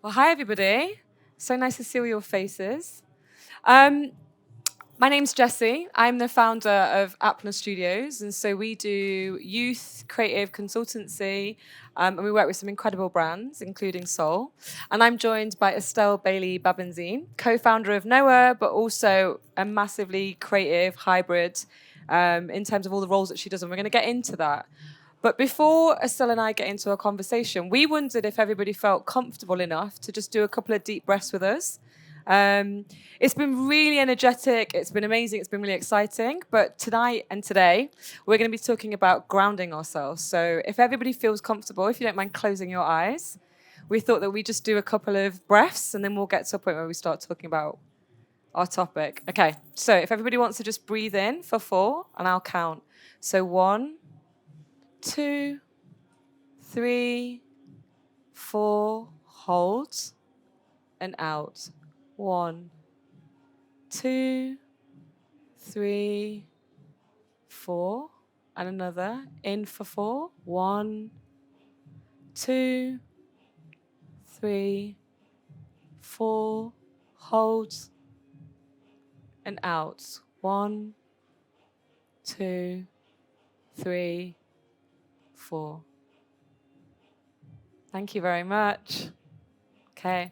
Well, hi, everybody. So nice to see all your faces. Um, my name's Jessy. I'm the founder of Apple Studios, and so we do youth creative consultancy, and we work with some incredible brands, including Soul. And I'm joined by Estelle Babenzien, co-founder of Noah, but also a massively creative hybrid in terms of all the roles that she does, and we're going to get into that. But before Estelle and I get into a conversation, we wondered if everybody felt comfortable enough to just do a couple of deep breaths with us. It's been really energetic. It's been amazing. It's been really exciting. But tonight and today, we're going to be talking about grounding ourselves. So if everybody feels comfortable, if you don't mind closing your eyes, we thought that we just do a couple of breaths and then we'll get to a point where we start talking about our topic. Okay, so if everybody wants to just breathe in for 4, and I'll count. So 1, 2, 3, 4, hold, and out. 1, 2, 3, 4, and another. In for 4. 1, 2, 3, 4, hold, and out. 1, 2, 3, 4. Thank you very much. Okay.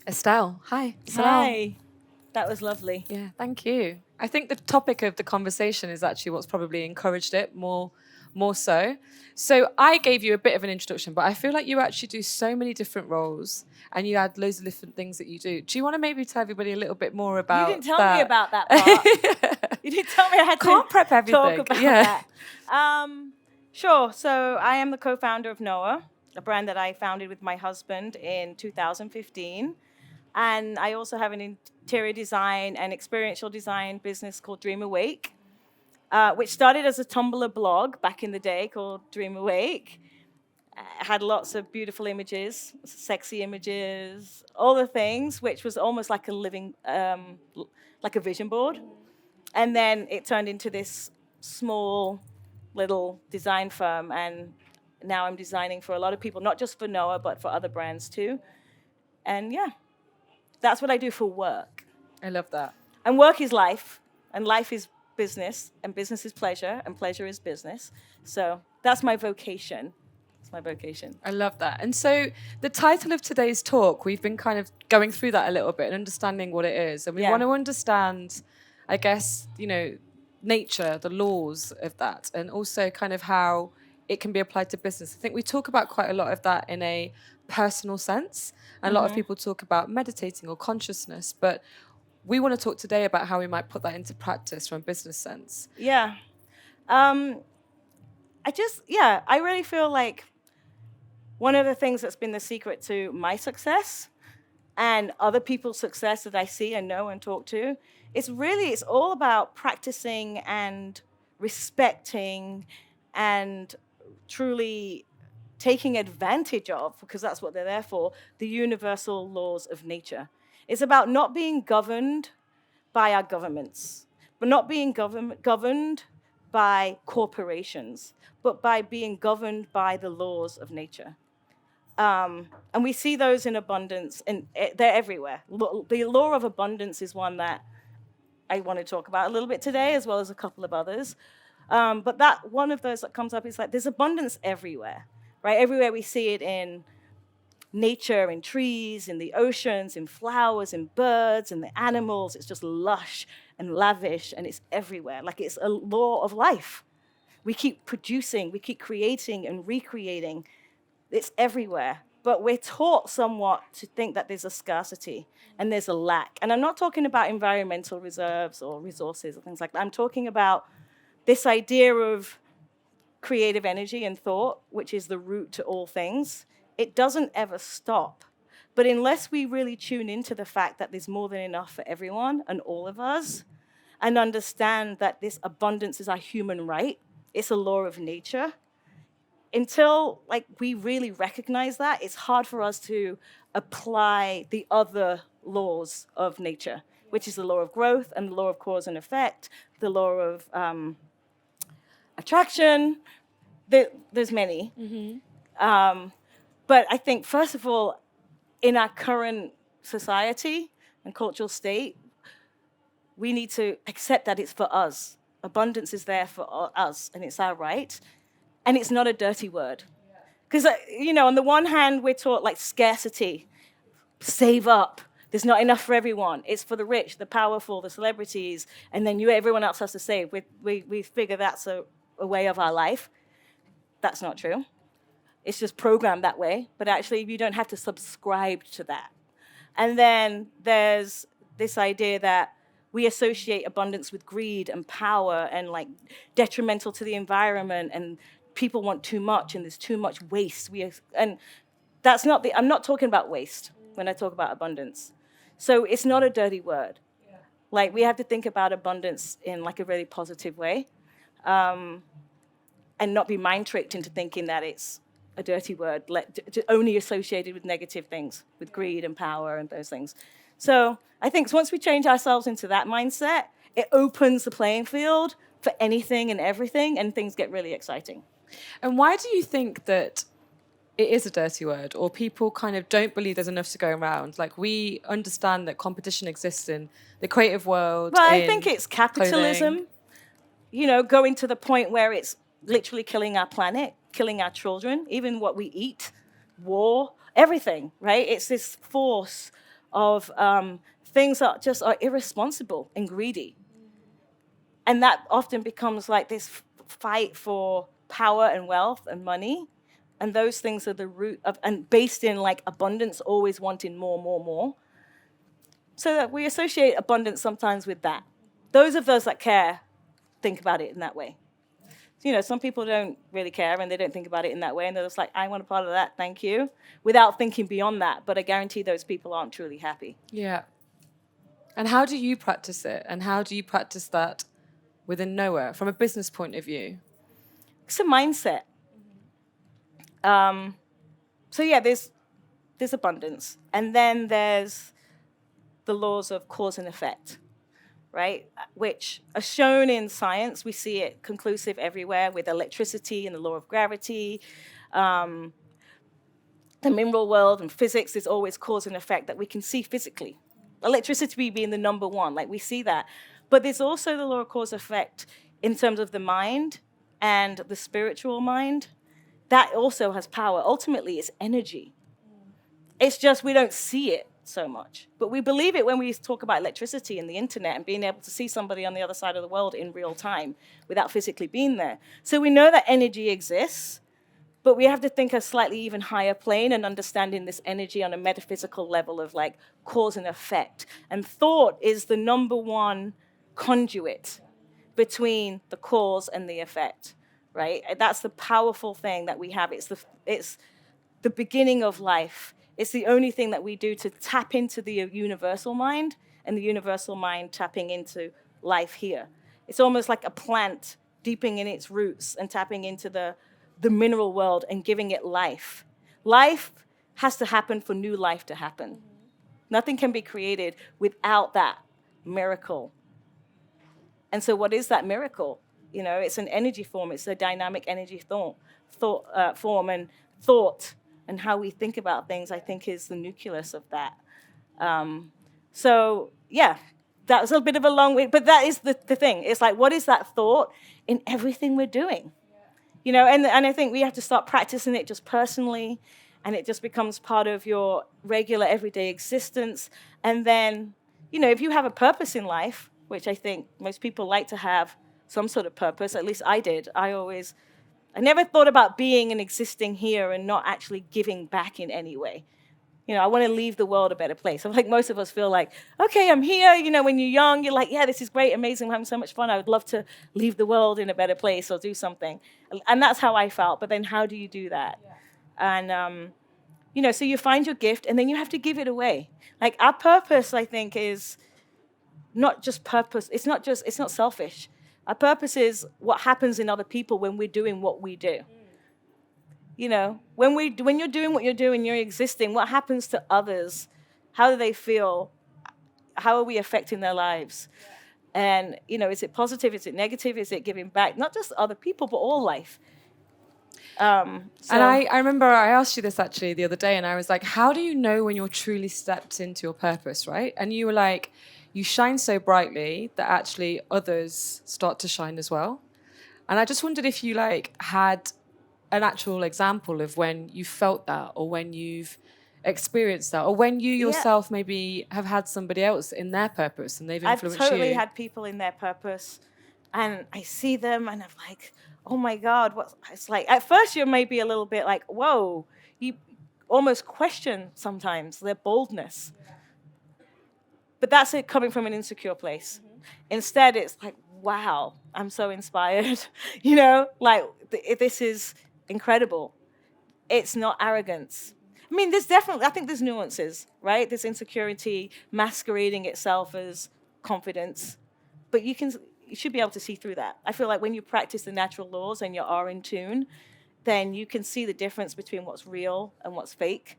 Estelle, hi. Salam. Hi. That was lovely. Yeah, thank you. I think the topic of the conversation is actually what's probably encouraged it more so. So I gave you a bit of an introduction, but I feel like you actually do so many different roles and you add loads of different things that you do. Do you want to maybe tell everybody a little bit more about You didn't tell that? me about that part. You didn't tell me I had Can't to prep everything. talk about Yeah. that. Sure. So I am the co-founder of Noah, a brand that I founded with my husband in 2015. And I also have an interior design and experiential design business called Dream Awake, which started as a Tumblr blog back in the day called Dream Awake. Had lots of beautiful images, sexy images, all the things, which was almost like a living, like a vision board. And then it turned into this small little design firm. And now I'm designing for a lot of people, not just for Noah, but for other brands too. And yeah, that's what I do for work. I love that. And work is life, and life is business, and business is pleasure, and pleasure is business. So that's my vocation. It's my vocation. I love that. And so the title of today's talk, we've been kind of going through that a little bit and understanding what it is. And we want to understand, I guess, nature, the laws of that, and also kind of how it can be applied to business. I think we talk about quite a lot of that in a personal sense. And a lot of people talk about meditating or consciousness, but we want to talk today about how we might put that into practice from a business sense. Yeah. I really feel like one of the things that's been the secret to my success and other people's success that I see and know and talk to, it's all about practicing and respecting and truly taking advantage of, because that's what they're there for, the universal laws of nature. It's about not being governed by our governments, but not being governed by corporations, but by being governed by the laws of nature. And we see those in abundance, and they're everywhere. The law of abundance is one that I want to talk about a little bit today, as well as a couple of others. But that one of those that comes up is like there's abundance everywhere, right? Everywhere we see it in nature, in trees, in the oceans, in flowers, in birds, in the animals. It's just lush and lavish, and it's everywhere. Like it's a law of life. We keep producing, we keep creating and recreating. It's everywhere. But we're taught somewhat to think that there's a scarcity and there's a lack. And I'm not talking about environmental reserves or resources or things like that. I'm talking about this idea of creative energy and thought, which is the root to all things. It doesn't ever stop. But unless we really tune into the fact that there's more than enough for everyone and all of us, and understand that this abundance is our human right, it's a law of nature, until we really recognize that, it's hard for us to apply the other laws of nature, which is the law of growth and the law of cause and effect, the law of attraction. There's many. But I think, first of all, in our current society and cultural state, we need to accept that it's for us. Abundance is there for us, and it's our right. And it's not a dirty word. Because, on the one hand, we're taught like scarcity, save up. There's not enough for everyone. It's for the rich, the powerful, the celebrities, and then everyone else has to save. We figure that's a way of our life. That's not true. It's just programmed that way. But actually, you don't have to subscribe to that. And then there's this idea that we associate abundance with greed and power and like detrimental to the environment, and people want too much and there's too much waste. And that's not I'm not talking about waste when I talk about abundance. So it's not a dirty word. Yeah. Like we have to think about abundance in like a really positive way, and not be mind tricked into thinking that it's a dirty word, only associated with negative things, with greed and power and those things. So I think once we change ourselves into that mindset, it opens the playing field for anything and everything, and things get really exciting. And why do you think that it is a dirty word, or people kind of don't believe there's enough to go around? Like, we understand that competition exists in the creative world. Well, I think it's capitalism, clothing. Going to the point where it's literally killing our planet, killing our children, even what we eat, war, everything, right? It's this force of things that just are irresponsible and greedy. And that often becomes like this fight for power and wealth and money. And those things are the root of, and based in like abundance, always wanting more, more, more. So that we associate abundance sometimes with that. Those of us that care think about it in that way. Some people don't really care and they don't think about it in that way. And they're just like, I want a part of that, thank you. Without thinking beyond that. But I guarantee those people aren't truly happy. Yeah. And how do you practice it? And how do you practice that within nowhere from a business point of view? It's a mindset. There's abundance. And then there's the laws of cause and effect, right? Which are shown in science. We see it conclusive everywhere with electricity and the law of gravity. The mineral world and physics, there's always cause and effect that we can see physically. Electricity being the number one, like we see that. But there's also the law of cause and effect in terms of the mind and the spiritual mind. That also has power. Ultimately, it's energy. It's just we don't see it so much. But we believe it when we talk about electricity and the internet and being able to see somebody on the other side of the world in real time without physically being there. So we know that energy exists, but we have to think a slightly even higher plane and understanding this energy on a metaphysical level of like cause and effect. And thought is the number one conduit between the cause and the effect, right? That's the powerful thing that we have. It's the beginning of life. It's the only thing that we do to tap into the universal mind, and the universal mind tapping into life here. It's almost like a plant deepening in its roots and tapping into the mineral world and giving it life. Life has to happen for new life to happen. Nothing can be created without that miracle. And so what is that miracle? It's an energy form. It's a dynamic energy form, and thought and how we think about things, I think, is the nucleus of that. That was a bit of a long way, but that is the thing. It's like, what is that thought in everything we're doing? And I think we have to start practicing it just personally, and it just becomes part of your regular everyday existence. And then, if you have a purpose in life, which I think most people like to have some sort of purpose, at least I did. I never thought about being and existing here and not actually giving back in any way. I want to leave the world a better place. I think most of us feel like, okay, I'm here. When you're young, you're like, yeah, this is great, amazing, I'm having so much fun. I would love to leave the world in a better place or do something. And that's how I felt. But then how do you do that? Yeah. And, so you find your gift and then you have to give it away. Like our purpose, I think, is not just purpose. It's not selfish. Our purpose is what happens in other people when we're doing what we do. When you're doing what you're doing, you're existing, what happens to others? How do they feel? How are we affecting their lives? And, is it positive? Is it negative? Is it giving back? Not just other people, but all life. And I remember I asked you this actually the other day, and I was like, how do you know when you're truly stepped into your purpose, right? And you were like, you shine so brightly that actually others start to shine as well. And I just wondered if you like had an actual example of when you felt that, or when you've experienced that, or when you yourself maybe have had somebody else in their purpose and they've influenced you. I've totally had people in their purpose, and I see them and I'm like, oh my God, what? It's like, at first you're maybe a little bit like, whoa, you almost question sometimes their boldness. But that's it coming from an insecure place. Instead, it's like, wow, I'm so inspired. Like this is incredible. It's not arrogance. I mean, I think there's nuances, right? There's insecurity masquerading itself as confidence. But you should be able to see through that. I feel like when you practice the natural laws and you are in tune, then you can see the difference between what's real and what's fake.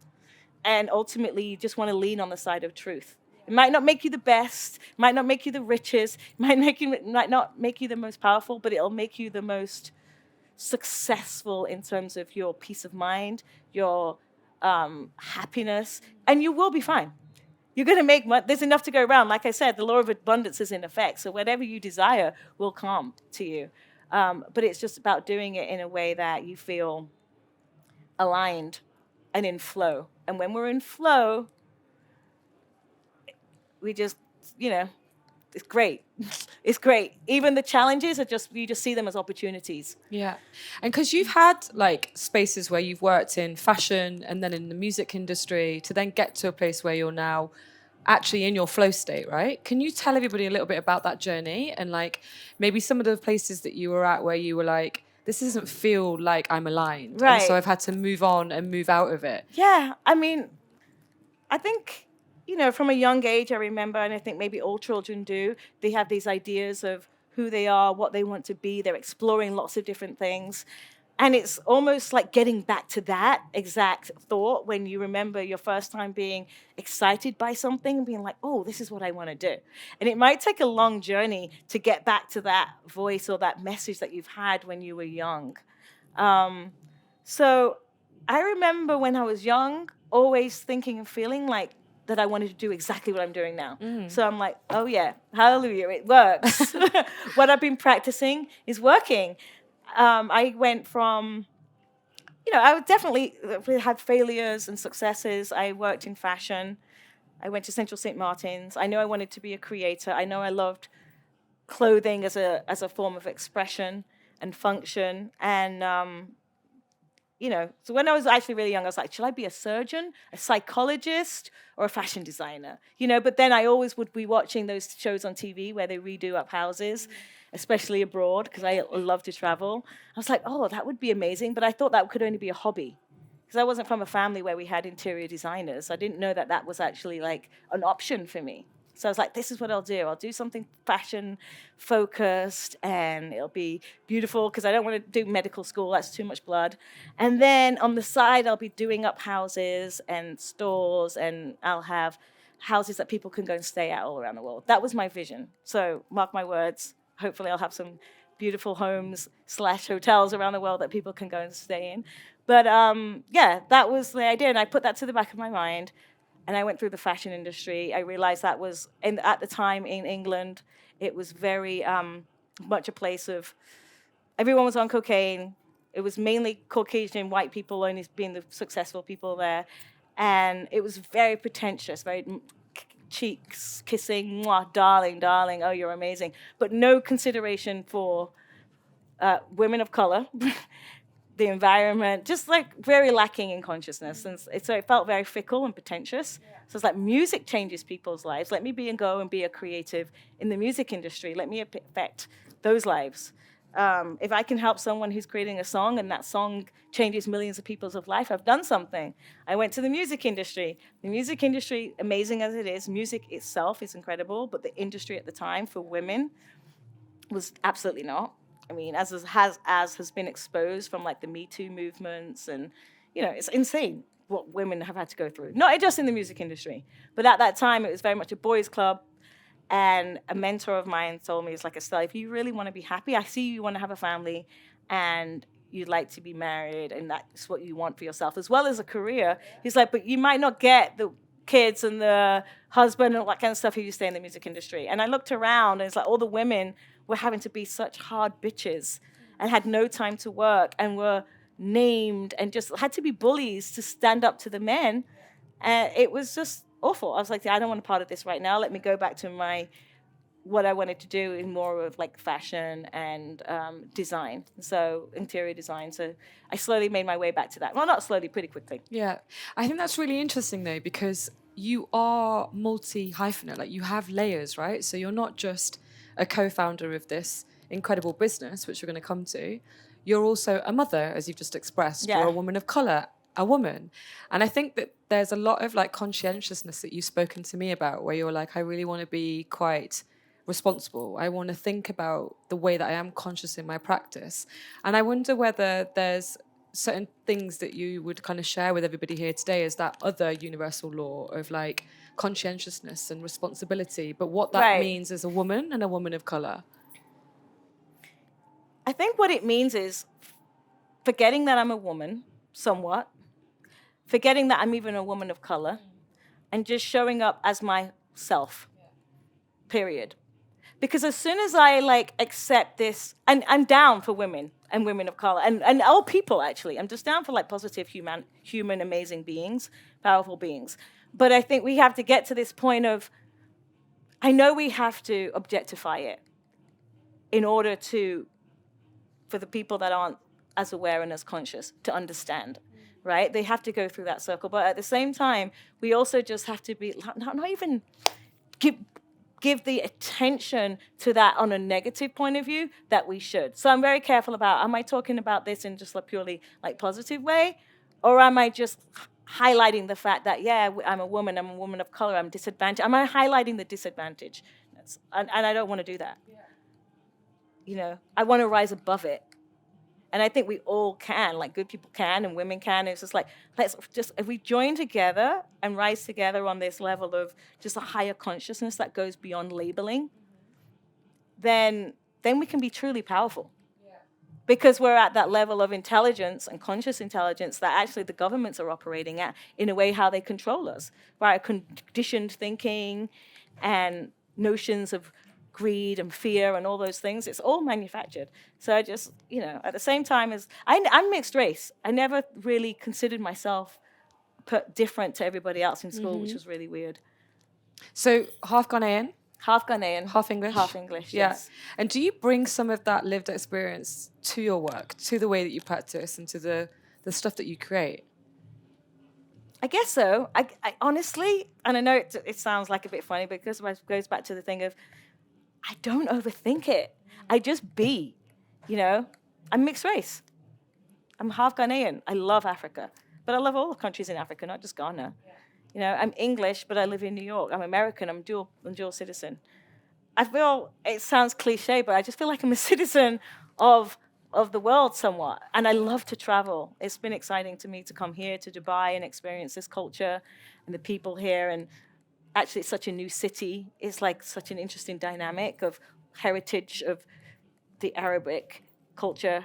And ultimately, you just want to lean on the side of truth. It might not make you the best, might not make you the richest, might not make you the most powerful, but it'll make you the most successful in terms of your peace of mind, your happiness, and you will be fine. You're going to make money. There's enough to go around. Like I said, the law of abundance is in effect. So whatever you desire will come to you. But it's just about doing it in a way that you feel aligned and in flow. And when we're in flow, we just, it's great. It's great. Even the challenges you just see them as opportunities. Yeah. And because you've had like spaces where you've worked in fashion and then in the music industry to then get to a place where you're now actually in your flow state, right? Can you tell everybody a little bit about that journey and like maybe some of the places that you were at where you were like, this doesn't feel like I'm aligned. Right. And so I've had to move on and move out of it. Yeah. I mean, I think, from a young age, I remember, and I think maybe all children do, they have these ideas of who they are, what they want to be. They're exploring lots of different things. And it's almost like getting back to that exact thought when you remember your first time being excited by something and being like, oh, this is what I want to do. And it might take a long journey to get back to that voice or that message that you've had when you were young. So I remember when I was young, always thinking and feeling like that I wanted to do exactly what I'm doing now. So I'm like, oh yeah, hallelujah, it works. What I've been practicing is working. I went from, I would definitely had failures and successes. I worked in fashion. I went to Central St. Martin's. I knew I wanted to be a creator. I know I loved clothing as a form of expression and function. And so when I was actually really young, I was like, should I be a surgeon, a psychologist, or a fashion designer? But then I always would be watching those shows on TV where they redo up houses, especially abroad, because I love to travel. I was like, oh, that would be amazing. But I thought that could only be a hobby, because I wasn't from a family where we had interior designers. I didn't know that was actually like an option for me. So I was like, this is what I'll do. I'll do something fashion focused and it'll be beautiful because I don't want to do medical school. That's too much blood. And then on the side, I'll be doing up houses and stores, and I'll have houses that people can go and stay at all around the world. That was my vision. So mark my words. Hopefully I'll have some beautiful homes / hotels around the world that people can go and stay in. But that was the idea. And I put that to the back of my mind. And I went through the fashion industry. I realized that was, at the time in England, it was very much a place of, everyone was on cocaine. It was mainly Caucasian white people only being the successful people there. And it was very pretentious, very cheeks, kissing, mwah, darling, darling, oh, you're amazing. But no consideration for women of color, the environment, just like very lacking in consciousness. And so it felt very fickle and pretentious. Yeah. So it's like music changes people's lives. Let me go and be a creative in the music industry. Let me affect those lives. If I can help someone who's creating a song and that song changes millions of people's life, I've done something. I went to the music industry. The music industry, amazing as it is, music itself is incredible, but the industry at the time for women was absolutely not. I mean, as has been exposed from like the Me Too movements, and it's insane what women have had to go through. Not just in the music industry, but at that time it was very much a boys' club. And a mentor of mine told me, it's like, Estelle, if you really want to be happy, I see you want to have a family, and you'd like to be married and that's what you want for yourself, as well as a career. He's like, but you might not get the kids and the husband and all that kind of stuff if you stay in the music industry. And I looked around and it's like all the women were having to be such hard bitches and had no time to work and were named and just had to be bullies to stand up to the men. And it was just awful. I was like, I don't want a part of this right now. Let me go back to what I wanted to do in more of like fashion and design, so interior design. So I slowly made my way back to that. Well, not slowly, pretty quickly. Yeah. I think that's really interesting though, because you are multi-hyphenate, like you have layers, right? So you're not just a co-founder of this incredible business, which we're going to come to. You're also a mother, as you've just expressed. Yeah. You're a woman of color, a woman. And I think that there's a lot of like conscientiousness that you've spoken to me about, where you're like, I really want to be quite responsible. I want to think about the way that I am conscious in my practice. And I wonder whether there's certain things that you would kind of share with everybody here today as that other universal law of like conscientiousness and responsibility, but what that Right. means as a woman and a woman of color. I think what it means is forgetting that I'm a woman, somewhat, forgetting that I'm even a woman of color, and just showing up as myself, period. Because as soon as I like accept this, and I'm down for women and women of color and all people, actually. I'm just down for like positive human amazing beings, powerful beings. But I think we have to get to this point of, I know we have to objectify it in order for the people that aren't as aware and as conscious to understand, right? They have to go through that circle. But at the same time, we also just have to be, not even give the attention to that on a negative point of view that we should. So I'm very careful about, am I talking about this in just a purely like positive way? Or am I just highlighting the fact that, yeah, I'm a woman of color, I'm disadvantaged? Am I highlighting the disadvantage? And I don't want to do that. Yeah. You know, I want to rise above it. And I think we all can, like good people can and women can. It's just like, if we join together and rise together on this level of just a higher consciousness that goes beyond labeling, then we can be truly powerful. Yeah. Because we're at that level of intelligence and conscious intelligence that actually the governments are operating at in a way how they control us, right? Conditioned thinking and notions of greed and fear and all those things, it's all manufactured. So I just, at the same time as, I'm mixed race. I never really considered myself different to everybody else in school, which was really weird. So half Ghanaian? Half Ghanaian. Half English? Half English, yeah. Yes. And do you bring some of that lived experience to your work, to the way that you practice and to the stuff that you create? I guess so. I honestly, and I know it sounds like a bit funny because it goes back to the thing of, I don't overthink it. I just be, I'm mixed race. I'm half Ghanaian. I love Africa, but I love all the countries in Africa, not just Ghana. Yeah. I'm English, but I live in New York. I'm American. I'm dual citizen. I feel, it sounds cliche, but I just feel like I'm a citizen of the world somewhat. And I love to travel. It's been exciting to me to come here to Dubai and experience this culture and the people here. And actually, it's such a new city. It's like such an interesting dynamic of heritage of the Arabic culture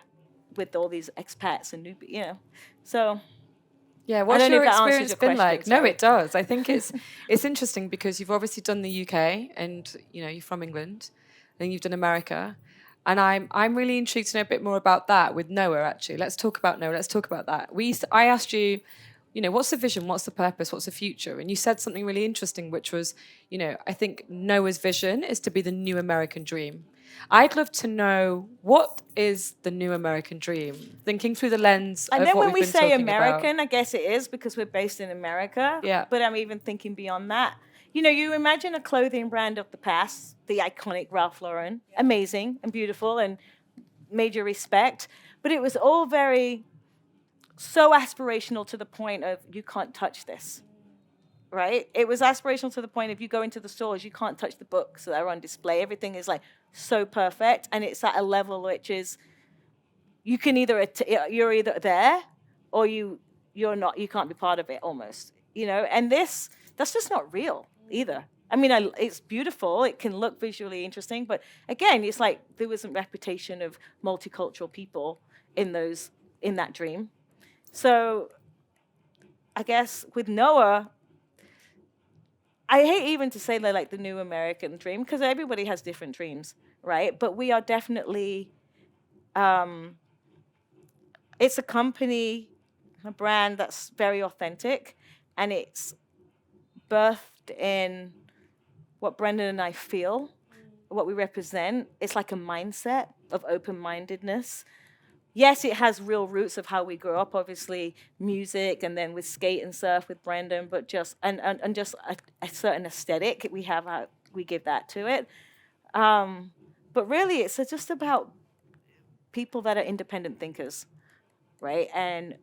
with all these expats and So, yeah, what's your experience been like? Sorry. No, it does. I think it's interesting because you've obviously done the UK and you're from England, and you've done America, and I'm really intrigued to know a bit more about that with Noah. Actually, let's talk about Noah. Let's talk about that. I asked you, what's the vision? What's the purpose? What's the future? And you said something really interesting, which was, I think Noah's vision is to be the new American dream. I'd love to know, what is the new American dream? Thinking through the lens and of then what when we've we been say talking American, about. I guess it is because we're based in America. Yeah. But I'm even thinking beyond that. You imagine a clothing brand of the past, the iconic Ralph Lauren, amazing and beautiful and major respect. But it was all so aspirational to the point of, you can't touch this, right? It was aspirational to the point of, you go into the stores, you can't touch the books that are on display. Everything is like so perfect. And it's at a level which is, you can you're either there or you're not, you can't be part of it almost, and that's just not real either. I mean, it's beautiful. It can look visually interesting, but again, it's like there wasn't reputation of multicultural people in those in that dream. So I guess with Noah, I hate even to say they're like the new American dream because everybody has different dreams, right? But we are definitely, it's a company, a brand that's very authentic, and it's birthed in what Brendon and I feel, what we represent. It's like a mindset of open-mindedness. Yes, it has real roots of how we grew up, obviously, music, and then with skate and surf with Brendon, but just and just a certain aesthetic we give that to it. But really, it's just about people that are independent thinkers, right? And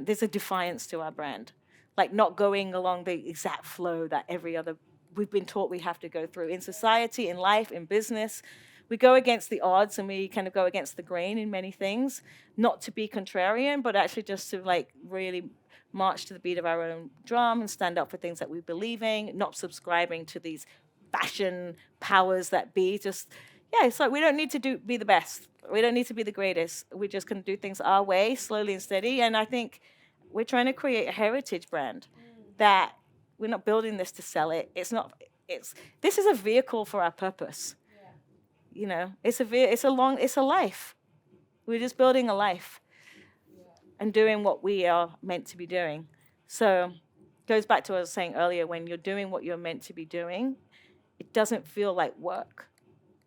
there's a defiance to our brand, like not going along the exact flow that every other we've been taught we have to go through in society, in life, in business. We go against the odds and we kind of go against the grain in many things, not to be contrarian, but actually just to like really march to the beat of our own drum and stand up for things that we believe in, not subscribing to these fashion powers that be. Just, yeah, it's like we don't need to be the best. We don't need to be the greatest. We're just going to do things our way, slowly and steady. And I think we're trying to create a heritage brand that we're not building this to sell it. This is a vehicle for our purpose. You know, it's a life. We're just building a life and doing what we are meant to be doing. So it goes back to what I was saying earlier, when you're doing what you're meant to be doing, it doesn't feel like work.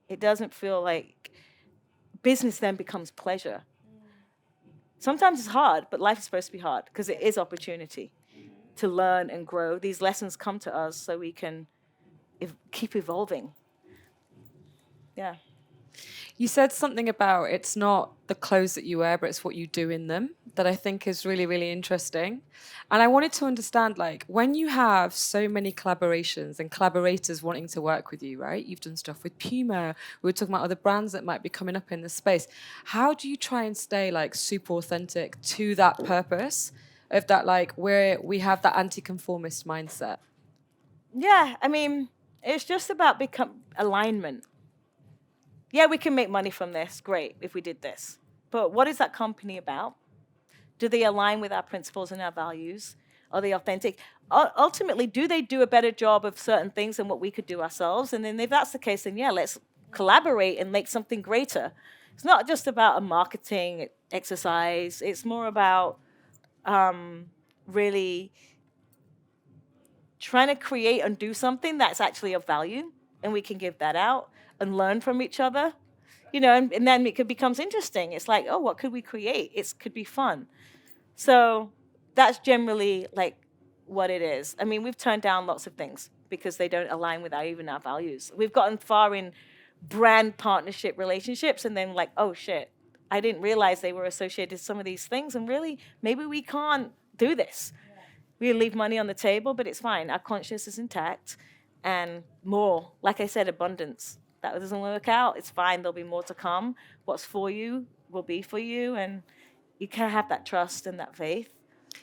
It doesn't feel like business then becomes pleasure. Sometimes it's hard, but life is supposed to be hard because it is opportunity to learn and grow. These lessons come to us so we can keep evolving. Yeah. You said something about it's not the clothes that you wear, but it's what you do in them that I think is really, really interesting. And I wanted to understand, like, when you have so many collaborations and collaborators wanting to work with you, right? You've done stuff with Puma. We were talking about other brands that might be coming up in this space. How do you try and stay, like, super authentic to that purpose of that, like, where we have that anti-conformist mindset? Yeah, I mean, it's just about alignment. Yeah, we can make money from this. Great, if we did this. But what is that company about? Do they align with our principles and our values? Are they authentic? Ultimately, do they do a better job of certain things than what we could do ourselves? And then if that's the case, then yeah, let's collaborate and make something greater. It's not just about a marketing exercise. It's more about really trying to create and do something that's actually of value, and we can give that out and learn from each other, you know, and then it becomes interesting. It's like, oh, what could we create? It could be fun. So that's generally like what it is. I mean, we've turned down lots of things because they don't align with even our values. We've gotten far in brand partnership relationships and then like, oh shit, I didn't realize they were associated with some of these things, and really, maybe we can't do this. We leave money on the table, but it's fine. Our conscience is intact, and more, like I said, abundance. That doesn't work out, it's fine. There'll be more to come. What's for you will be for you, and you can have that trust and that faith.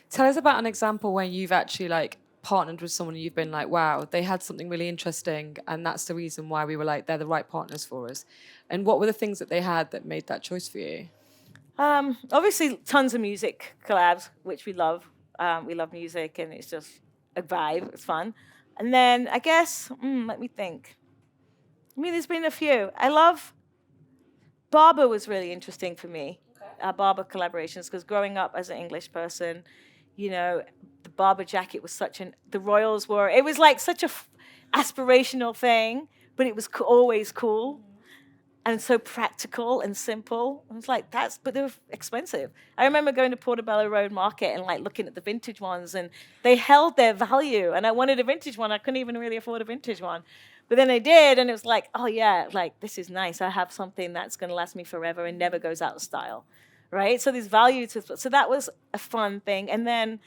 Tell us about an example where you've actually like partnered with someone and you've been like, wow, they had something really interesting, and that's the reason why we were like, they're the right partners for us. And what were the things that they had that made that choice for you? Obviously, tons of music collabs, which we love. We love music, and it's just a vibe. It's fun. And then I guess, let me think. I mean, there's been a few. I love Barber was really interesting for me. Our Barber collaborations, because growing up as an English person, you know, the Barber jacket was the Royals were, it was like such a aspirational thing, but it was always cool. And so practical and simple. I was like, but they were expensive. I remember going to Portobello Road Market and like looking at the vintage ones, and they held their value. And I wanted a vintage one. I couldn't even really afford a vintage one. But then I did, and it was like, oh yeah, like this is nice. I have something that's going to last me forever and never goes out of style, right? So there's value so that was a fun thing. And then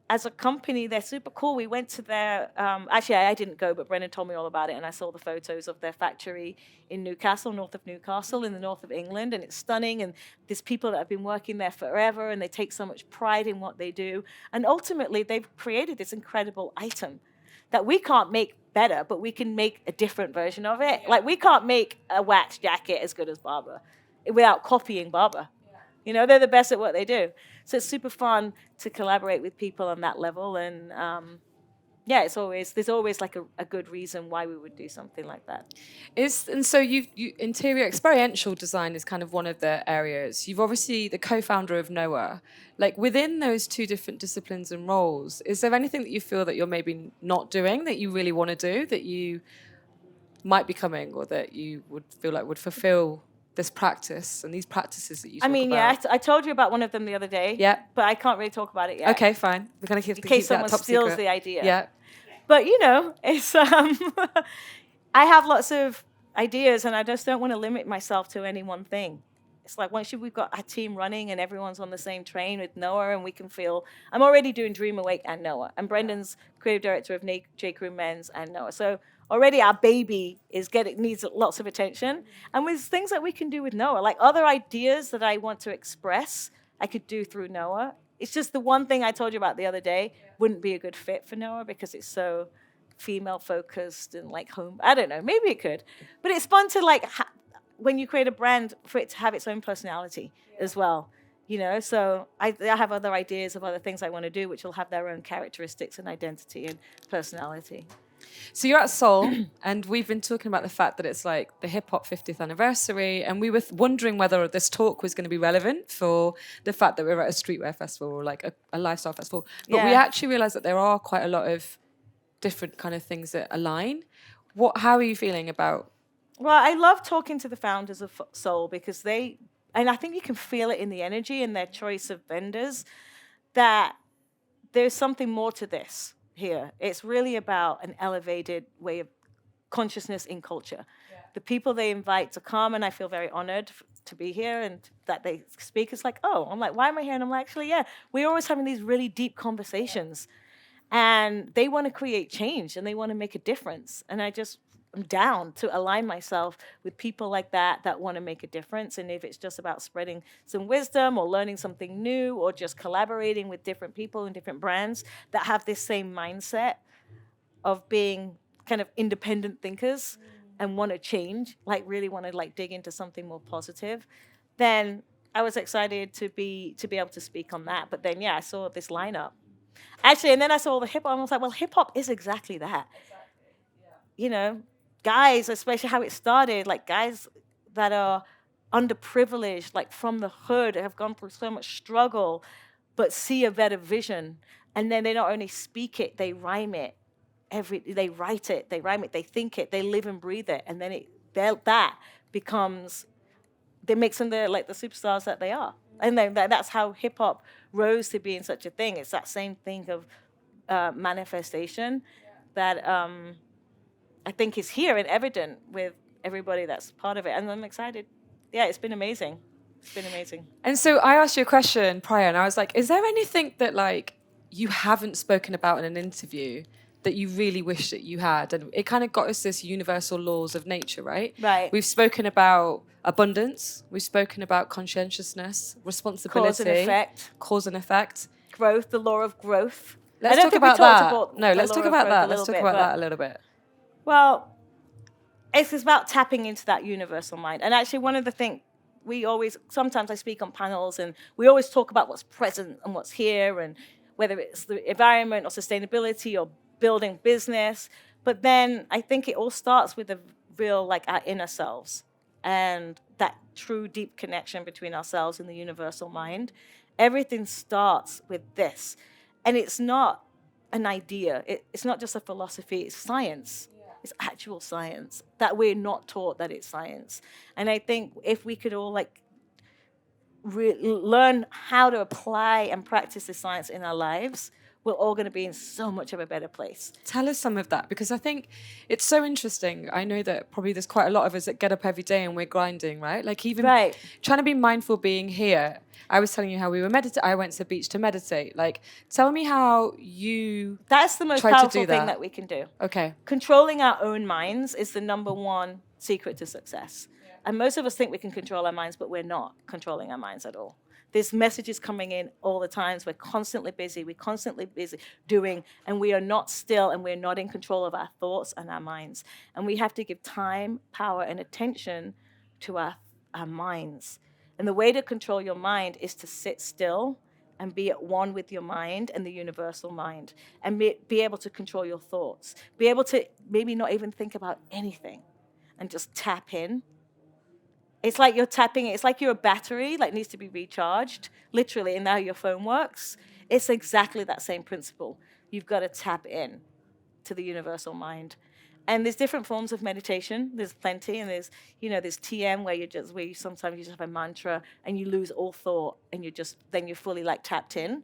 as a company, they're super cool. We went to their, actually I didn't go, but Brendon told me all about it, and I saw the photos of their factory in Newcastle, north of Newcastle, in the north of England, and it's stunning, and there's people that have been working there forever, and they take so much pride in what they do, and ultimately they've created this incredible item that we can't make better, but we can make a different version of it. Like, we can't make a wax jacket as good as Barber without copying Barber. You know, they're the best at what they do. So it's super fun to collaborate with people on that level. And yeah, there's always like a good reason why we would do something like that. And so you interior experiential design is kind of one of the areas. You've obviously the co-founder of Noah. Like within those two different disciplines and roles, is there anything that you feel that you're maybe not doing that you really want to do that you might be coming, or that you would feel like would fulfill this practice and these practices that you talk about? Yeah, I told you about one of them the other day. Yeah. But I can't really talk about it yet. Okay, fine. We're gonna keep in case that someone top steals secret. the idea. Yeah. But you know, it's I have lots of ideas, and I just don't want to limit myself to any one thing. It's like once we've got our team running and everyone's on the same train with Noah, and we can feel. I'm already doing Dream Awake and Noah, and Brendon's creative director of J. Crew Men's and Noah. So already our baby needs lots of attention, and with things that we can do with Noah, like other ideas that I want to express, I could do through Noah. It's just the one thing I told you about the other day wouldn't be a good fit for Noah because it's so female focused and like home. I don't know. Maybe it could, but it's fun to like when you create a brand for it to have its own personality as well. You know, so I have other ideas of other things I want to do, which will have their own characteristics and identity and personality. So you're at Soul, and we've been talking about the fact that it's like the hip hop 50th anniversary, and we were wondering whether this talk was going to be relevant for the fact that we're at a streetwear festival or like a lifestyle festival. But we actually realised that there are quite a lot of different kind of things that align. How are you feeling about? Well, I love talking to the founders of Soul because and I think you can feel it in the energy and their choice of vendors, that there's something more to this here. It's really about an elevated way of consciousness in culture. Yeah. The people they invite to come, and I feel very honored to be here and that they speak. It's like, oh, I'm like, why am I here? And I'm like, actually, yeah, we're always having these really deep conversations. Yeah. And they want to create change and they want to make a difference. And I'm down to align myself with people like that want to make a difference. And if it's just about spreading some wisdom or learning something new or just collaborating with different people and different brands that have this same mindset of being kind of independent thinkers and want to change, like really want to like dig into something more positive, then I was excited to be able to speak on that. But then, yeah, I saw this lineup. Actually, and then I saw the hip hop, and I was like, well, hip hop is exactly that. Exactly. Yeah. You know, guys, especially how it started, like guys that are underprivileged, like from the hood, have gone through so much struggle, but see a better vision. And then they not only speak it, they rhyme it. They write it, they rhyme it, they think it, they live and breathe it. And then that makes them the superstars that they are. And then that's how hip hop rose to being such a thing. It's that same thing of manifestation that I think is here and evident with everybody that's part of it. And I'm excited. Yeah, it's been amazing. It's been amazing. And so I asked you a question prior, and I was like, is there anything that like you haven't spoken about in an interview that you really wish that you had? And it kind of got us this universal laws of nature, right? Right. We've spoken about abundance. We've spoken about conscientiousness, responsibility. Cause and effect. Growth, the law of growth. Let's talk about that. Let's talk about that. Let's talk about that a little bit. Well, it's about tapping into that universal mind. And actually one of the things sometimes I speak on panels and we always talk about what's present and what's here and whether it's the environment or sustainability or building business. But then I think it all starts with the real, like our inner selves and that true deep connection between ourselves and the universal mind. Everything starts with this. And it's not an idea. It's not just a philosophy. It's science. Yeah. It's actual science that we're not taught that it's science. And I think if we could all learn how to apply and practice the science in our lives, we're all going to be in so much of a better place. Tell us some of that, because I think it's so interesting. I know that probably there's quite a lot of us that get up every day and we're grinding, right? Like even trying to be mindful being here. I was telling you how we were meditating. I went to the beach to meditate. Like, tell me how you That's the most powerful thing that we can do. Okay. Controlling our own minds is the number one secret to success. Yeah. And most of us think we can control our minds, but we're not controlling our minds at all. There's messages coming in all the time. We're constantly busy doing, and we are not still, and we're not in control of our thoughts and our minds. And we have to give time, power, and attention to our minds. And the way to control your mind is to sit still and be at one with your mind and the universal mind, and be able to control your thoughts, be able to maybe not even think about anything and just tap in. It's like you're tapping it. It's like you're a battery, like needs to be recharged, literally, and now your phone works. It's exactly that same principle. You've got to tap in to the universal mind. And there's different forms of meditation. There's plenty, and there's TM where you sometimes you just have a mantra and you lose all thought, and then you're fully like tapped in,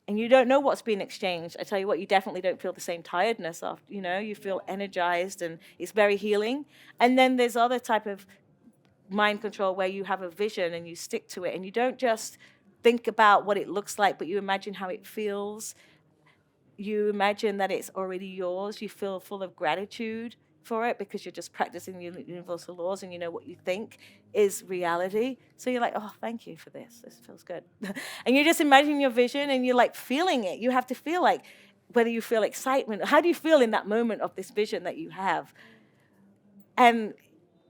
and you don't know what's being exchanged. I tell you what, you definitely don't feel the same tiredness after. You feel energized, and it's very healing. And then there's other type of mind control where you have a vision and you stick to it, and you don't just think about what it looks like, but you imagine how it feels. You imagine that it's already yours. You feel full of gratitude for it because you're just practicing the universal laws, and you know what you think is reality. So you're like, oh, thank you for this. This feels good. And you just imagine your vision, and you're like feeling it. You have to feel like, whether you feel excitement, how do you feel in that moment of this vision that you have? And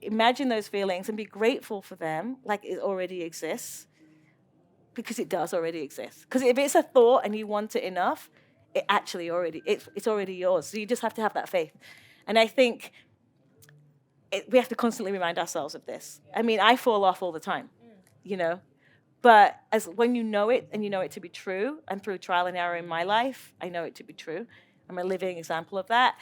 imagine those feelings and be grateful for them like it already exists, because it does already exist. Because if it's a thought and you want it enough, it's already yours. So you just have to have that faith. And I think we have to constantly remind ourselves of this. I mean, I fall off all the time, but when you know it, and you know it to be true, and through trial and error in my life, I know it to be true. I'm a living example of that.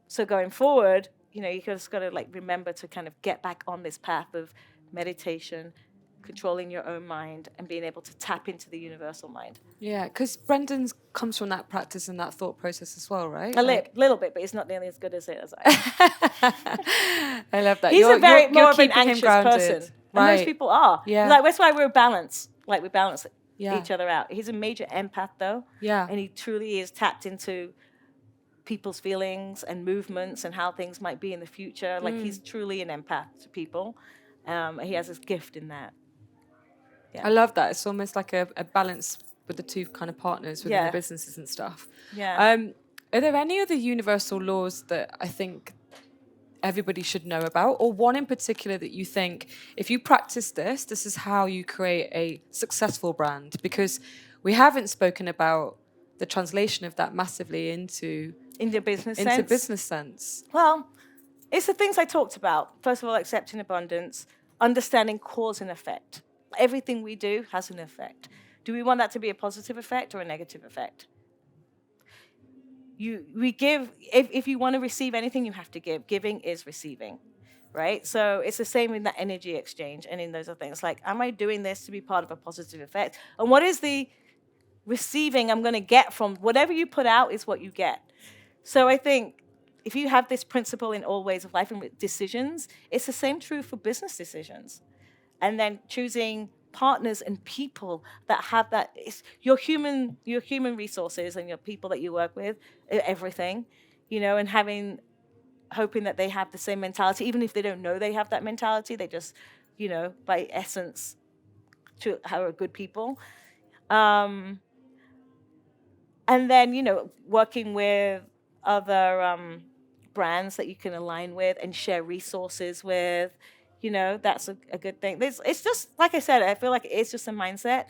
So going forward, you just got to remember to kind of get back on this path of meditation, controlling your own mind, and being able to tap into the universal mind. Yeah, because Brendon comes from that practice and that thought process as well, right? Little bit, but he's not nearly as good as it as I am. I love that. He's you're more of an keeping him anxious grounded. person. Right. And most people are. Yeah. That's why we're balanced. We balance Yeah. each other out. He's a major empath, though. Yeah. And he truly is tapped into people's feelings and movements and how things might be in the future. He's truly an empath to people. He has this gift in that. Yeah. I love that. It's almost like a balance with the two kind of partners within the businesses and stuff. Yeah. Are there any other universal laws that I think everybody should know about, or one in particular that you think, if you practice this is how you create a successful brand? Because we haven't spoken about the translation of that massively into business sense. Well, it's the things I talked about. First of all, accepting abundance, understanding cause and effect. Everything we do has an effect. Do we want that to be a positive effect or a negative effect? We give. If you want to receive anything, you have to give. Giving is receiving, right? So it's the same in that energy exchange and in those other things. Am I doing this to be part of a positive effect? And what is the receiving I'm going to get from whatever you put out is what you get. So I think if you have this principle in all ways of life and with decisions, it's the same true for business decisions. And then choosing partners and people that have that. Your human resources and your people that you work with, everything, and hoping that they have the same mentality, even if they don't know they have that mentality. They just, by essence, are good people. And then, working with other brands that you can align with and share resources with, that's a good thing. It's just, like I said, I feel like it's just a mindset.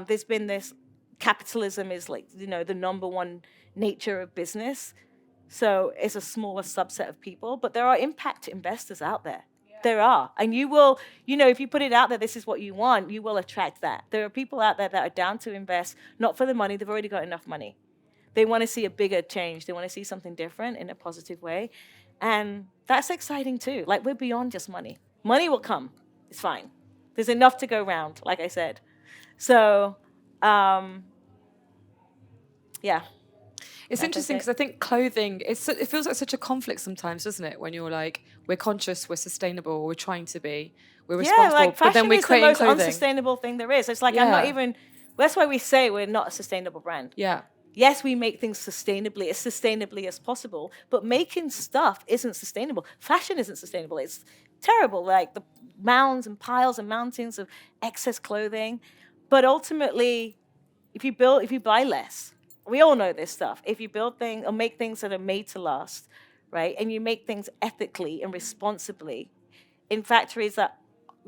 There's been this, capitalism is the number one nature of business. So it's a smaller subset of people, but there are impact investors out there. There are. And you will, if you put it out there, this is what you want, you will attract that. There are people out there that are down to invest, not for the money. They've already got enough money. They want to see a bigger change. They want to see something different in a positive way. And that's exciting too. We're beyond just money. Money will come. It's fine. There's enough to go around, like I said. So, yeah. It's interesting because I think clothing, it feels like such a conflict sometimes, doesn't it? When you're we're conscious, we're sustainable, we're trying to be, we're responsible, but then we're creating the most unsustainable thing there is. It's I'm not even, that's why we say we're not a sustainable brand. Yeah. Yes, we make things sustainably, as sustainably as possible, but making stuff isn't sustainable. Fashion isn't sustainable. It's terrible, the mounds and piles and mountains of excess clothing. But ultimately, if you buy less, we all know this stuff. If you build things or make things that are made to last, right, and you make things ethically and responsibly in factories that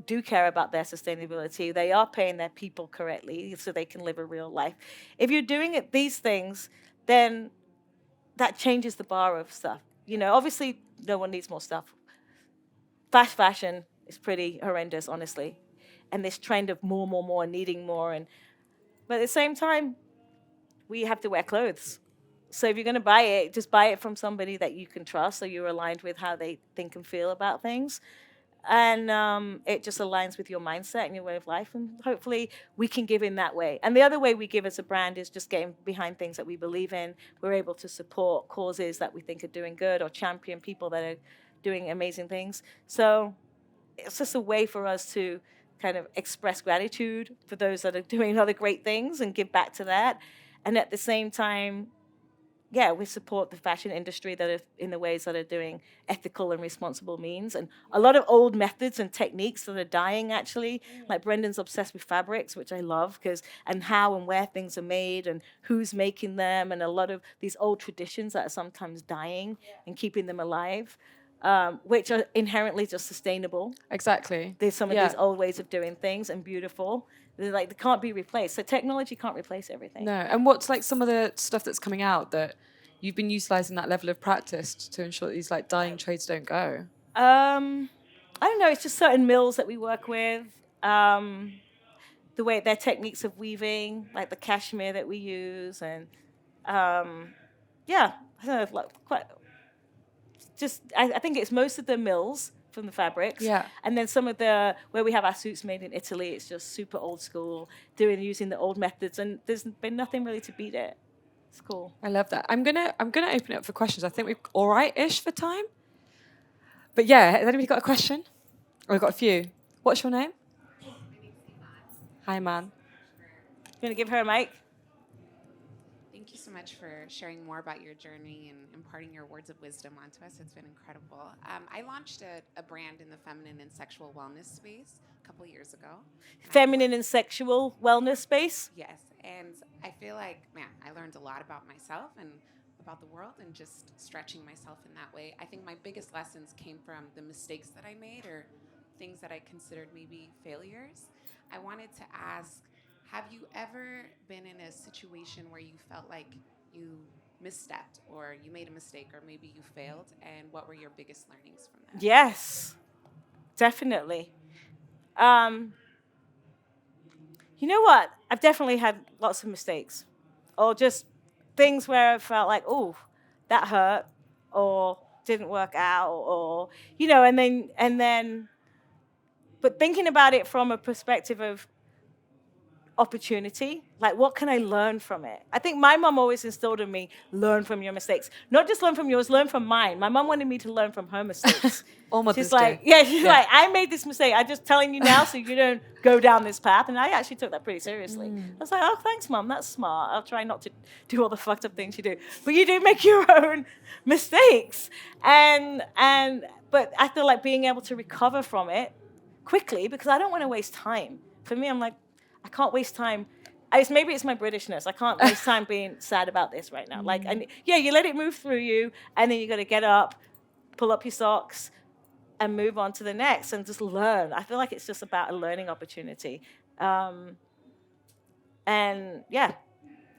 do care about their sustainability. They are paying their people correctly so they can live a real life. If you're doing these things, then that changes the bar of stuff. Obviously, no one needs more stuff. Fast fashion is pretty horrendous, honestly. And this trend of more, needing more. But at the same time, we have to wear clothes. So if you're going to buy it, just buy it from somebody that you can trust, so you're aligned with how they think and feel about things. And it just aligns with your mindset and your way of life. And hopefully we can give in that way. And the other way we give as a brand is just getting behind things that we believe in. We're able to support causes that we think are doing good or champion people that are doing amazing things. So it's just a way for us to kind of express gratitude for those that are doing other great things and give back to that. And at the same time, we support the fashion industry that are in the ways that are doing ethical and responsible means. And a lot of old methods and techniques that are dying, actually. Like Brendon's obsessed with fabrics, which I love, and how and where things are made and who's making them, and a lot of these old traditions that are sometimes dying and keeping them alive, which are inherently just sustainable. Exactly. There's some of these old ways of doing things and beautiful. They can't be replaced. So technology can't replace everything. No. And what's like some of the stuff that's coming out that you've been utilizing that level of practice to ensure that these like dying trades don't go? I don't know. It's just certain mills that we work with. The way their techniques of weaving, like the cashmere that we use, and I don't know, I think it's most of the mills from the fabrics. Yeah. And then some of where we have our suits made in Italy, it's just super old school, using the old methods, and there's been nothing really to beat it. It's cool. I love that. I'm gonna open it up for questions. I think we're all right-ish for time. But yeah, has anybody got a question? Oh, we've got a few. What's your name? Hi, man. You want to give her a mic? Thank you so much for sharing more about your journey and imparting your words of wisdom onto us. It's been incredible. I launched a brand in the feminine and sexual wellness space a couple of years ago. Feminine and sexual wellness space? Yes. And I feel like, man, I learned a lot about myself and about the world and just stretching myself in that way. I think my biggest lessons came from the mistakes that I made or things that I considered maybe failures. I wanted to ask, have you ever been in a situation where you felt like you misstepped or you made a mistake or maybe you failed? And what were your biggest learnings from that? Yes, definitely. You know what? I've definitely had lots of mistakes, or just things where I felt like, oh, that hurt, or didn't work out, or and then, but thinking about it from a perspective of opportunity, like what can I learn from it? I think my mom always instilled in me, learn from your mistakes. Not just learn from yours, learn from mine. My mom wanted me to learn from her mistakes. All mothers She's like, do. she's like, I made this mistake. I'm just telling you now so you don't go down this path. And I actually took that pretty seriously. I was like, oh, thanks, Mom. That's smart. I'll try not to do all the fucked up things you do. But you do make your own mistakes. But I feel like being able to recover from it quickly, because I don't want to waste time. For me, I'm like, I can't waste time. Maybe it's my Britishness. I can't waste time being sad about this right now. Like, you let it move through you, and then you got to get up, pull up your socks, and move on to the next, and just learn. I feel like it's just about a learning opportunity,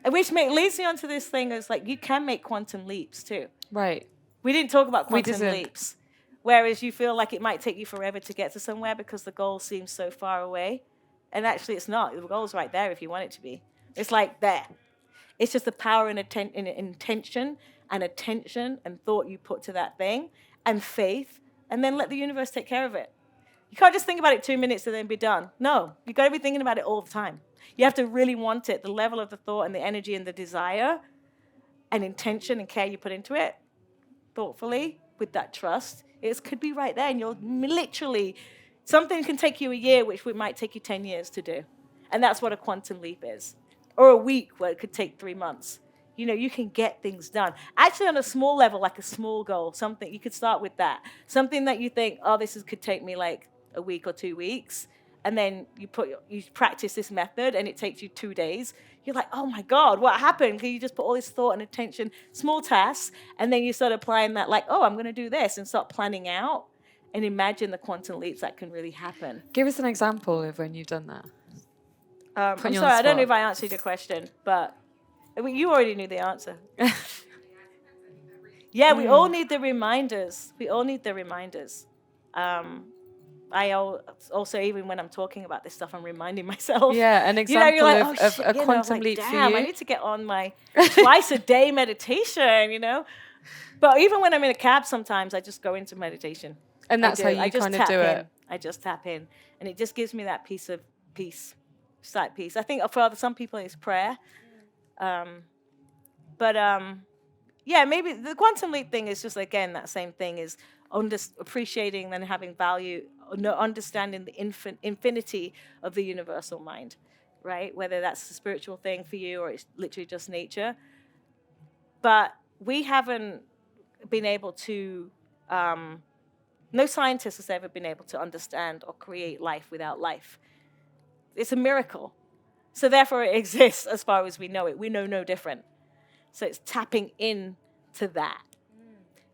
which leads me on to this thing is like you can make quantum leaps too. Right. We didn't talk about quantum leaps, whereas you feel like it might take you forever to get to somewhere because the goal seems so far away. And actually, it's not. The goal's right there if you want it to be. It's like there. It's just the power and intention and attention and thought you put to that thing and faith, and then let the universe take care of it. You can't just think about it 2 minutes and then be done. No, you've got to be thinking about it all the time. You have to really want it. The level of the thought and the energy and the desire and intention and care you put into it, thoughtfully, with that trust, it could be right there. And you'll literally... Something can take you a year, which might take you 10 years to do. And that's what a quantum leap is. Or a week, where it could take 3 months. You can get things done. Actually, on a small level, like a small goal, something, you could start with that. Something that you think, oh, could take me like a week or 2 weeks. And then you practice this method, and it takes you 2 days. You're like, oh my God, what happened? Because you just put all this thought and attention, small tasks, and then you start applying that like, oh, I'm going to do this, and start planning out. and imagine the quantum leaps that can really happen. Give us an example of when you've done that. I'm Putting you on sorry, the I don't know spot. if I answered your question, but you already knew the answer. Yeah, we all need the reminders. We all need the reminders. Also, even when I'm talking about this stuff, I'm reminding myself. Yeah, an You know, you're example like, of shit, a you know, quantum like, leap for damn, I you. need to get on my twice a day meditation, you know? But even when I'm in a cab, sometimes I just go into meditation. And that's how I you just kind of tap do in. it. I just tap in. And it just gives me that piece of peace. Just that peace. I think for some people it's prayer. Yeah, maybe the quantum leap thing is just, again, that same thing, is appreciating and having value, understanding the infinity of the universal mind, right? Whether that's a spiritual thing for you or it's literally just nature. But we haven't been able to, no scientist has ever been able to understand or create life without life. It's a miracle. So therefore it exists as far as we know it. We know no different. So it's tapping in to that.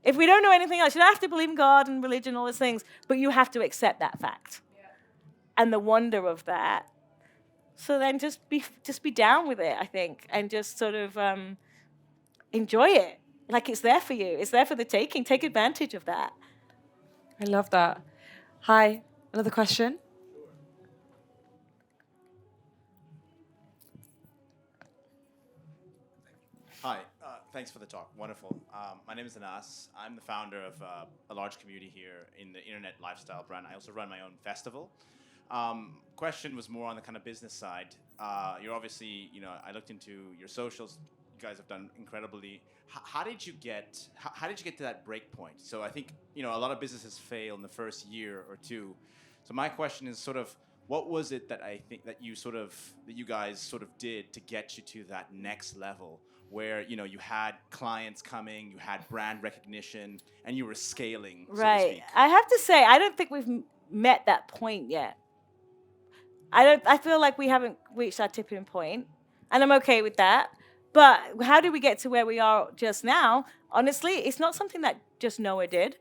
If we don't know anything else, you don't have to believe in God and religion, all those things, but you have to accept that fact. Yeah. And the wonder of that. So then just be down with it, I think, and just sort of enjoy it. Like it's there for you. It's there for the taking. Take advantage of that. I love that. Hi, another question? Hi, thanks for the talk. Wonderful. My name is Anas. I'm the founder of a large community here in the internet lifestyle brand. I also run my own festival. Question was more on the kind of business side. You're obviously, I looked into your socials. You guys have done incredibly. How did you get to that break point? So I think, a lot of businesses fail in the first year or two. So my question is sort of, what was it that I think that you guys sort of did to get you to that next level, where you had clients coming, you had brand recognition, and you were scaling, so to speak? I have to say, I don't think we've met that point yet. I feel like we haven't reached our tipping point, and I'm okay with that. But how did we get to where we are just now? Honestly, it's not something that just Noah did.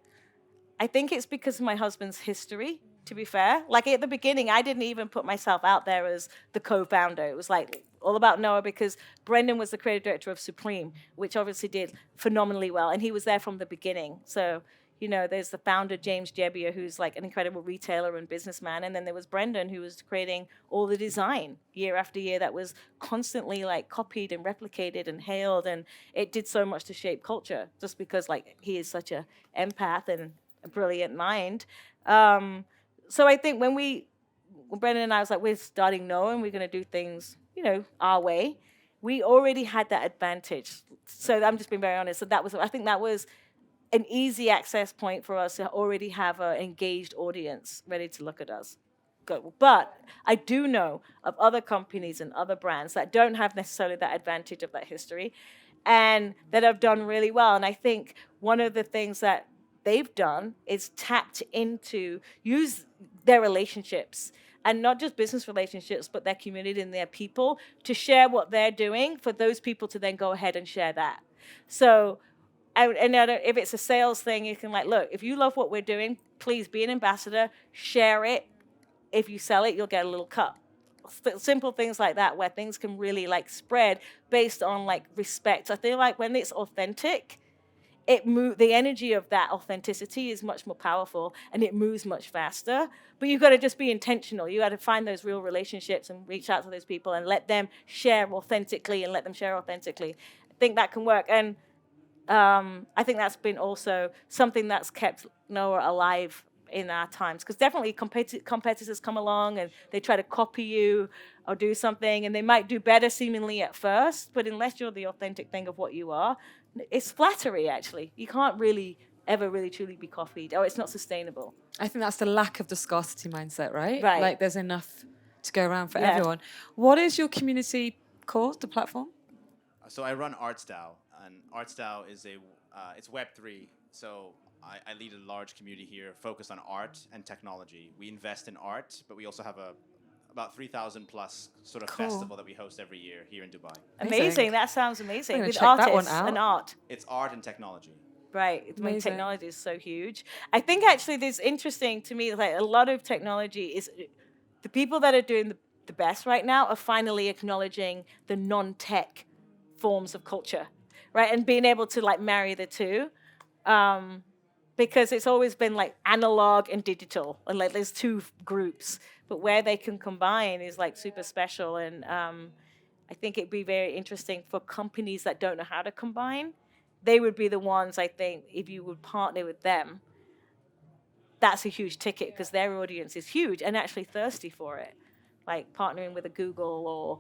I think it's because of my husband's history, to be fair. Like at the beginning, I didn't even put myself out there as the co-founder. It was like all about Noah, because Brendon was the creative director of Supreme, which obviously did phenomenally well. And he was there from the beginning. So, there's the founder, James Jebbia, who's like an incredible retailer and businessman. And then there was Brendon, who was creating all the design year after year that was constantly like copied and replicated and hailed. And it did so much to shape culture, just because like he is such a empath and a brilliant mind. So I think when Brendon and I was like, we're starting Noah and we're going to do things, our way, we already had that advantage. So I'm just being very honest. So I think that was an easy access point for us to already have an engaged audience ready to look at us. But I do know of other companies and other brands that don't have necessarily that advantage of that history and that have done really well. And I think one of the things that they've done is use their relationships, and not just business relationships, but their community and their people, to share what they're doing for those people to then go ahead and share that. So, if it's a sales thing, you can look, if you love what we're doing, please be an ambassador, share it. If you sell it, you'll get a little cut. Simple things like that, where things can really spread based on respect. I feel like when it's authentic, the energy of that authenticity is much more powerful, and it moves much faster. But you've got to just be intentional. You got to find those real relationships and reach out to those people and let them share authentically I think that can work. And I think that's been also something that's kept Noah alive in our times, because definitely competitors come along and they try to copy you or do something, and they might do better seemingly at first, but unless you're the authentic thing of what you are, it's flattery. Actually, you can't really ever really truly be copied, or it's not sustainable. I think that's the lack of the scarcity mindset, right? Right. Like there's enough to go around for everyone. What is your community called, the platform? So I run ArtStyle, and ArtStyle is it's Web3. So I lead a large community here focused on art and technology. We invest in art, but we also have about 3,000 plus sort of festival that we host every year here in Dubai. Amazing. That sounds amazing. I'm gonna With check that artists one out. and art. It's art and technology. Right. When Amazing. technology is so huge. I think actually this interesting to me, like a lot of technology is the people that are doing the best right now are finally acknowledging the non-tech forms of culture, right? And being able to like marry the two. Because it's always been like analog and digital, and like there's two groups, but where they can combine is like super special. And I think it'd be very interesting for companies that don't know how to combine. They would be the ones, I think, if you would partner with them, that's a huge ticket because their audience is huge and actually thirsty for it. Like partnering with a Google or.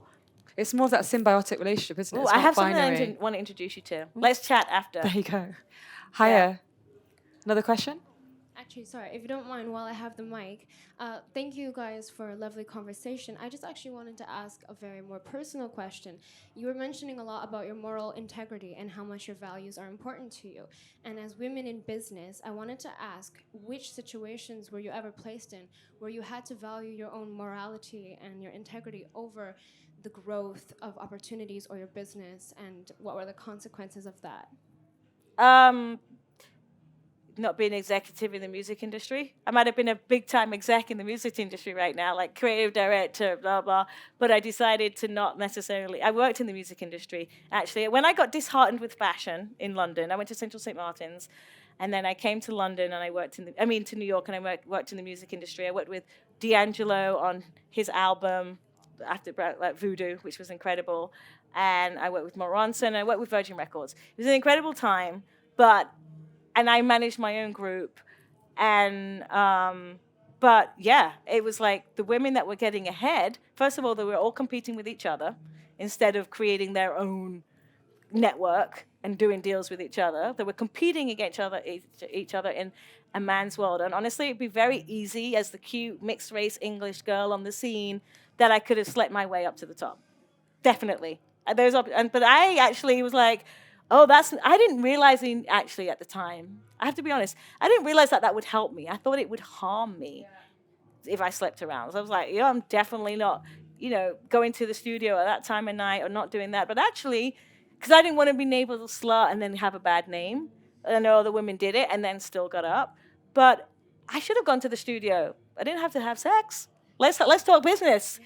It's more of that symbiotic relationship, isn't it? Oh, It's I not have something binary. I want to introduce you to. Let's chat after. There you go. Hiya. Another question? Actually, sorry, if you don't mind, while I have the mic, thank you guys for a lovely conversation. I just actually wanted to ask a very more personal question. You were mentioning a lot about your moral integrity and how much your values are important to you. And as women in business, I wanted to ask, which situations were you ever placed in where you had to value your own morality and your integrity over the growth of opportunities or your business, and what were the consequences of that? Not being executive in the music industry. I might have been a big time exec in the music industry right now, like creative director, blah, blah. But I decided to not necessarily. I worked in the music industry, actually. When I got disheartened with fashion in London, I went to Central St. Martin's. And then I came to London and I worked to New York, and I worked in the music industry. I worked with D'Angelo on his album after like Voodoo, which was incredible. And I worked with Moronson, and I worked with Virgin Records. It was an incredible time, and I managed my own group. And, but yeah, it was like the women that were getting ahead, first of all, they were all competing with each other instead of creating their own network and doing deals with each other. They were competing against each other in a man's world. And honestly, it'd be very easy as the cute mixed race English girl on the scene that I could have slept my way up to the top. Definitely. But I actually was like, I didn't realize actually at the time, I have to be honest, I didn't realize that would help me. I thought it would harm me if I slept around. So I was like, I'm definitely not, going to the studio at that time of night or not doing that. But actually, because I didn't want to be labeled a slut and then have a bad name. I know other women did it and then still got up. But I should have gone to the studio. I didn't have to have sex. Let's talk business.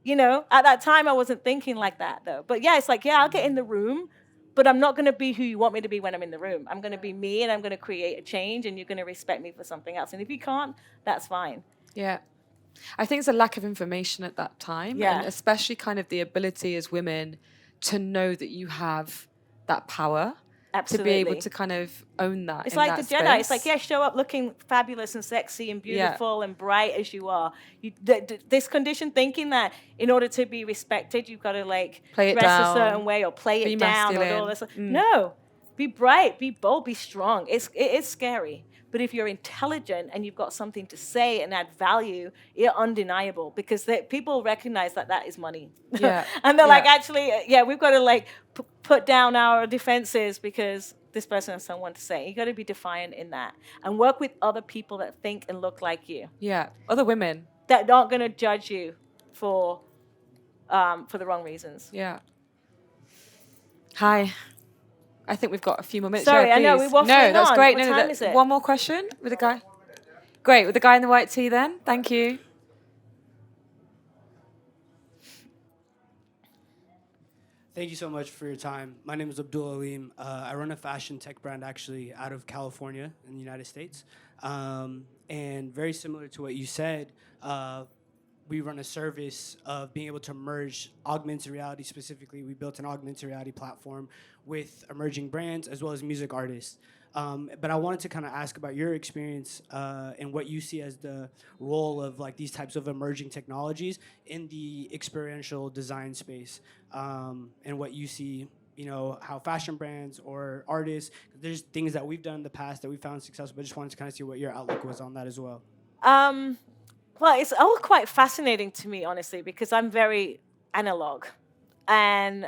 At that time, I wasn't thinking like that, though. But yeah, it's like, I'll get in the room, but I'm not going to be who you want me to be when I'm in the room. I'm going to be me, and I'm going to create a change, and you're going to respect me for something else. And if you can't, that's fine. Yeah. I think it's a lack of information at that time. Yeah. And especially kind of the ability as women to know that you have that power. Absolutely. To be able to kind of own that. It's in like that the Jedi. space. It's like, show up looking fabulous and sexy and beautiful and bright as you are. This conditioned thinking that in order to be respected, you've got to like Play it dress down, a certain way or play be it down masculine. or all this. No, be bright, be bold, be strong. It is scary. But if you're intelligent and you've got something to say and add value, you're undeniable because people recognize that is money. Yeah. And they're like, actually, we've got to like put down our defenses because this person has someone to say. You got to be defiant in that and work with other people that think and look like you. Yeah, other women that aren't going to judge you for the wrong reasons. Yeah. Hi. I think we've got a few more minutes. Sorry, yeah, I know we're waffling No, that's on. great. What time is it? One more question with the guy. Great, with the guy in the white tee. Then, thank you. Thank you so much for your time. My name is Abdul Aleem. I run a fashion tech brand actually out of California in the United States. And very similar to what you said, we run a service of being able to merge augmented reality specifically. We built an augmented reality platform with emerging brands as well as music artists. But I wanted to kind of ask about your experience and what you see as the role of like these types of emerging technologies in the experiential design space, and what you see, how fashion brands or artists, there's things that we've done in the past that we found successful, but just wanted to kind of see what your outlook was on that as well. Well, it's all quite fascinating to me, honestly, because I'm very analog. And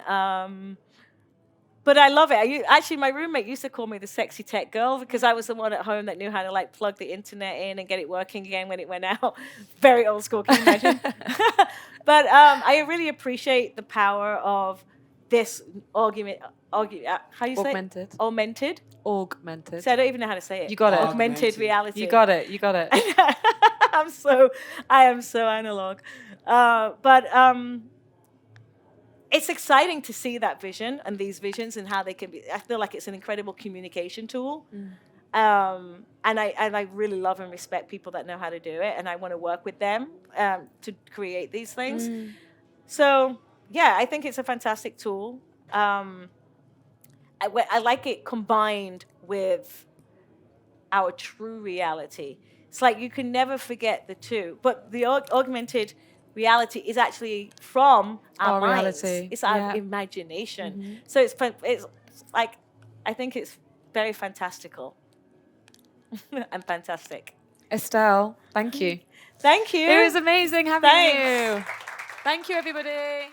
but I love it. Actually, my roommate used to call me the sexy tech girl because I was the one at home that knew how to like plug the internet in and get it working again when it went out. Very old school, can you imagine? But I really appreciate the power of this how do you say Augmented. it? Augmented. Augmented. So I don't even know how to say it. You got it. Augmented reality. You got it. You got it. I am so analog. But it's exciting to see that vision and these visions and how they can be. I feel like it's an incredible communication tool. And I really love and respect people that know how to do it, and I want to work with them to create these things. So yeah, I think it's a fantastic tool. I like it combined with our true reality. It's like you can never forget the two, but the augmented reality is actually from our minds. Reality. It's our imagination. So it's like, I think it's very fantastical and fantastic. Estelle, thank you. Thank you. It was amazing having Thanks. you. Thank you, everybody.